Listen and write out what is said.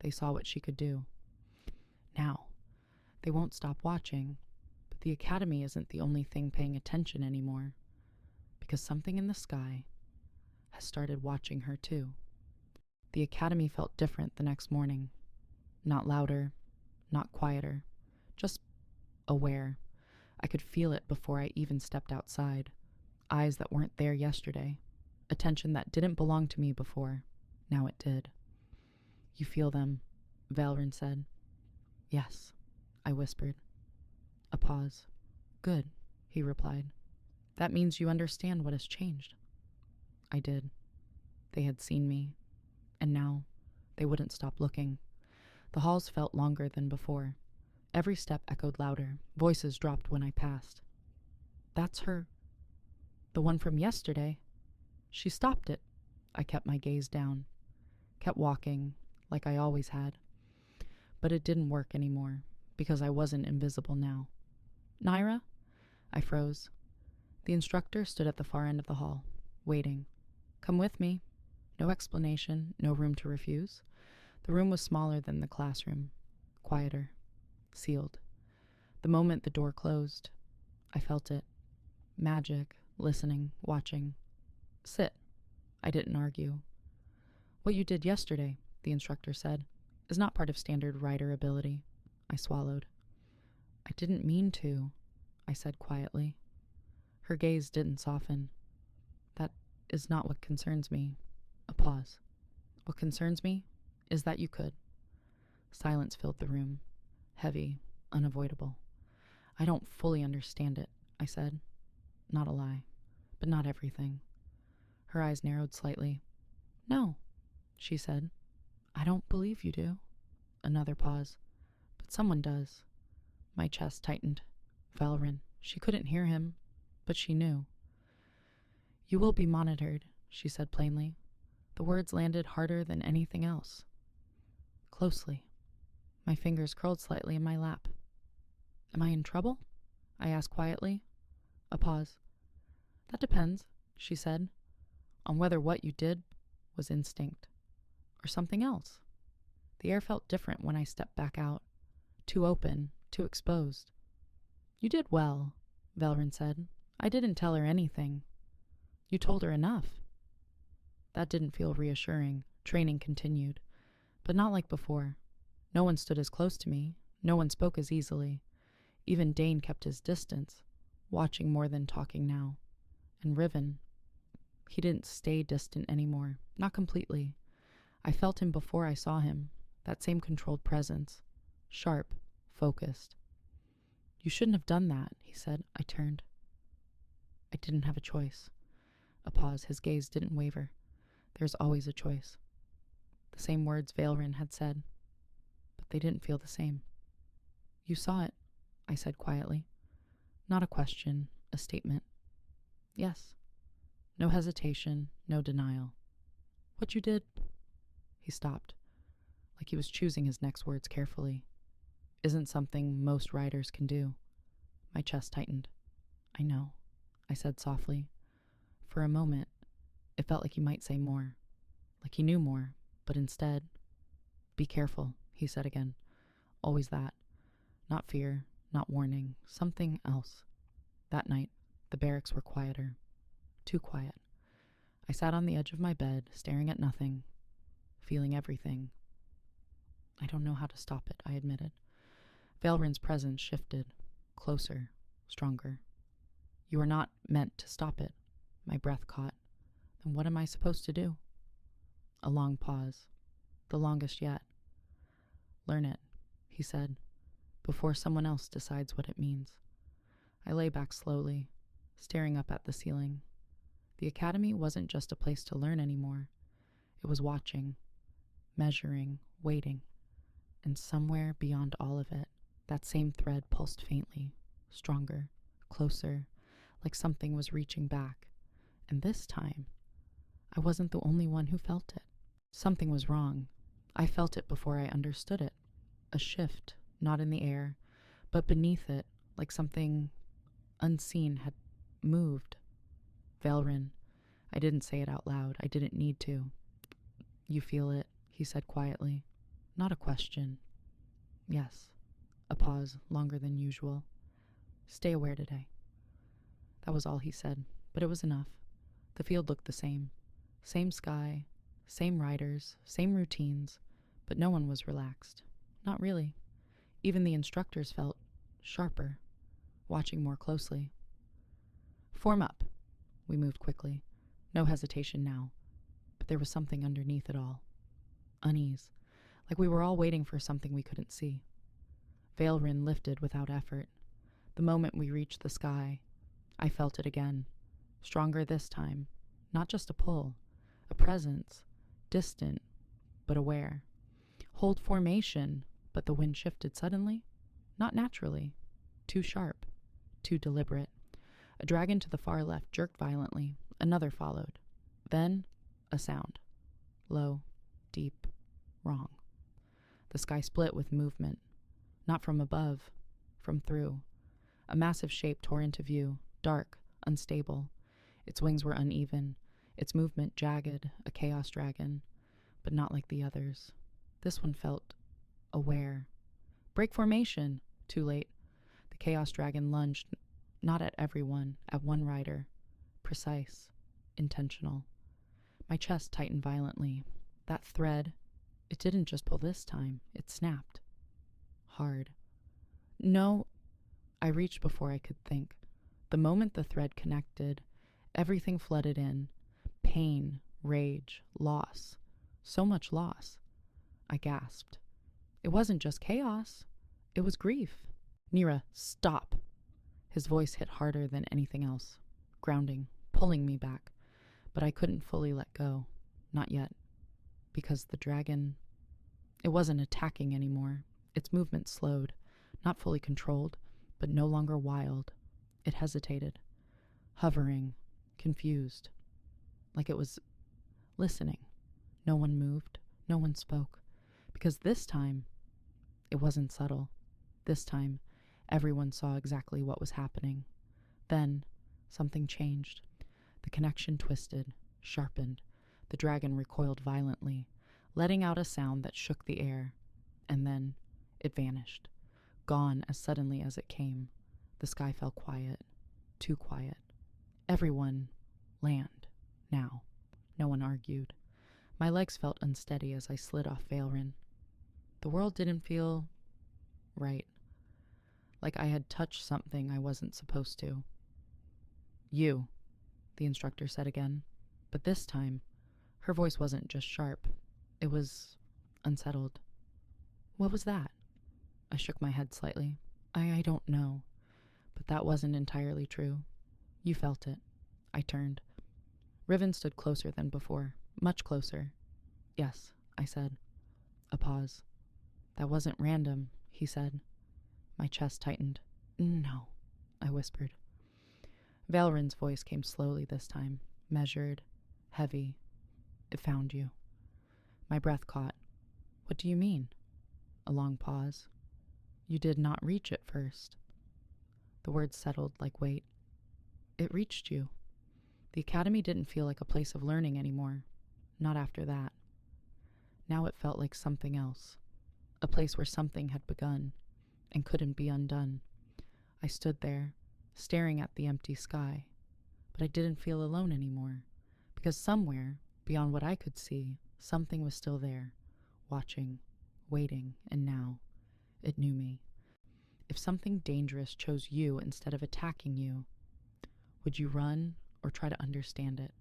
They saw what she could do. Now, they won't stop watching, but the Academy isn't the only thing paying attention anymore, because something in the sky has started watching her too. The Academy felt different the next morning. Not louder, not quieter, just aware. I could feel it before I even stepped outside. Eyes that weren't there yesterday. Attention that didn't belong to me before. Now it did. You feel them, Valrin said. Yes, I whispered. A pause. Good, he replied. That means you understand what has changed. I did. They had seen me, and now they wouldn't stop looking. The halls felt longer than before. Every step echoed louder. Voices dropped when I passed. That's her. The one from yesterday. She stopped it. I kept my gaze down. Kept walking, like I always had. But it didn't work anymore, because I wasn't invisible now. Nyra? I froze. The instructor stood at the far end of the hall, waiting. Come with me. No explanation, no room to refuse. The room was smaller than the classroom. Quieter. Sealed. The moment the door closed, I felt it. Magic, listening, watching. Sit. I didn't argue. What you did yesterday, the instructor said, is not part of standard rider ability. I swallowed. I didn't mean to, I said quietly. Her gaze didn't soften. That is not what concerns me. A pause. What concerns me is that you could. Silence filled the room. Heavy, unavoidable. I don't fully understand it, I said. Not a lie, but not everything. Her eyes narrowed slightly. No, she said. I don't believe you do. Another pause. But someone does. My chest tightened. Valrin. She couldn't hear him, but she knew. You will be monitored, she said plainly. The words landed harder than anything else. Closely. My fingers curled slightly in my lap. Am I in trouble? I asked quietly. A pause. That depends, she said, on whether what you did was instinct or something else. The air felt different when I stepped back out. Too open, too exposed. You did well, Valrin said. I didn't tell her anything. You told her enough. That didn't feel reassuring. Training continued, but not like before. No one stood as close to me. No one spoke as easily. Even Dane kept his distance, watching more than talking now. And Riven, he didn't stay distant anymore. Not completely. I felt him before I saw him. That same controlled presence. Sharp, focused. You shouldn't have done that, he said. I turned. I didn't have a choice. A pause. His gaze didn't waver. There's always a choice. The same words Valrin had said, but they didn't feel the same. You saw it, I said quietly. Not a question, a statement. Yes. No hesitation, no denial. What you did? He stopped, like he was choosing his next words carefully. Isn't something most riders can do. My chest tightened. I know, I said softly. For a moment, it felt like he might say more, like he knew more, but instead, be careful, he said again. Always that. Not fear, not warning, something else. That night, the barracks were quieter. Too quiet. I sat on the edge of my bed, staring at nothing, feeling everything. I don't know how to stop it, I admitted. Valrin's presence shifted, closer, stronger. You are not meant to stop it. My breath caught. Then what am I supposed to do? A long pause. The longest yet. Learn it, he said, before someone else decides what it means. I lay back slowly, staring up at the ceiling. The academy wasn't just a place to learn anymore. It was watching, measuring, waiting. And somewhere beyond all of it, that same thread pulsed faintly, stronger, closer, like something was reaching back. And this time, I wasn't the only one who felt it. Something was wrong. I felt it before I understood it. A shift, not in the air, but beneath it, like something unseen had moved. Valrin. I didn't say it out loud. I didn't need to. You feel it, he said quietly. Not a question. Yes. A pause, longer than usual. Stay aware today. That was all he said, but it was enough. The field looked the same. Same sky, same riders, same routines, but no one was relaxed. Not really. Even the instructors felt sharper, watching more closely. Form up. We moved quickly. No hesitation now. But there was something underneath it all. Unease. Like we were all waiting for something we couldn't see. Veil Rin lifted without effort. The moment we reached the sky, I felt it again. Stronger this time. Not just a pull. A presence. Distant, but aware. Hold formation, but the wind shifted suddenly. Not naturally. Too sharp. Too deliberate. A dragon to the far left jerked violently. Another followed. Then, a sound. Low, deep, wrong. The sky split with movement. Not from above, from through. A massive shape tore into view, dark, unstable. Its wings were uneven, its movement jagged, a chaos dragon, but not like the others. This one felt aware. Break formation! Too late. The chaos dragon lunged, not at everyone, at one rider. Precise, intentional. My chest tightened violently. That thread, it didn't just pull this time, it snapped. Hard. No, I reached before I could think. The moment the thread connected, everything flooded in. Pain, rage, loss. So much loss. I gasped. It wasn't just chaos. It was grief. Nyra, stop. His voice hit harder than anything else. Grounding, pulling me back. But I couldn't fully let go. Not yet. Because the dragon, it wasn't attacking anymore. Its movement slowed, not fully controlled, but no longer wild. It hesitated, hovering, confused, like it was listening. No one moved, no one spoke, because this time, it wasn't subtle. This time, everyone saw exactly what was happening. Then, something changed. The connection twisted, sharpened. The dragon recoiled violently, letting out a sound that shook the air, and then it vanished, gone as suddenly as it came. The sky fell quiet, too quiet. Everyone, land, now. No one argued. My legs felt unsteady as I slid off Veil Rin. The world didn't feel right, like I had touched something I wasn't supposed to. You, the instructor said again, but this time, her voice wasn't just sharp. It was unsettled. What was that? I shook my head slightly. I don't know. But that wasn't entirely true. You felt it. I turned. Riven stood closer than before. Much closer. Yes, I said. A pause. That wasn't random, he said. My chest tightened. No, I whispered. Veil Rin's voice came slowly this time. Measured. Heavy. It found you. My breath caught. What do you mean? A long pause. You did not reach it first. The words settled like weight. It reached you. The academy didn't feel like a place of learning anymore. Not after that. Now it felt like something else. A place where something had begun and couldn't be undone. I stood there, staring at the empty sky. But I didn't feel alone anymore. Because somewhere, beyond what I could see, something was still there. Watching, waiting, and now it knew me. If something dangerous chose you instead of attacking you, would you run or try to understand it?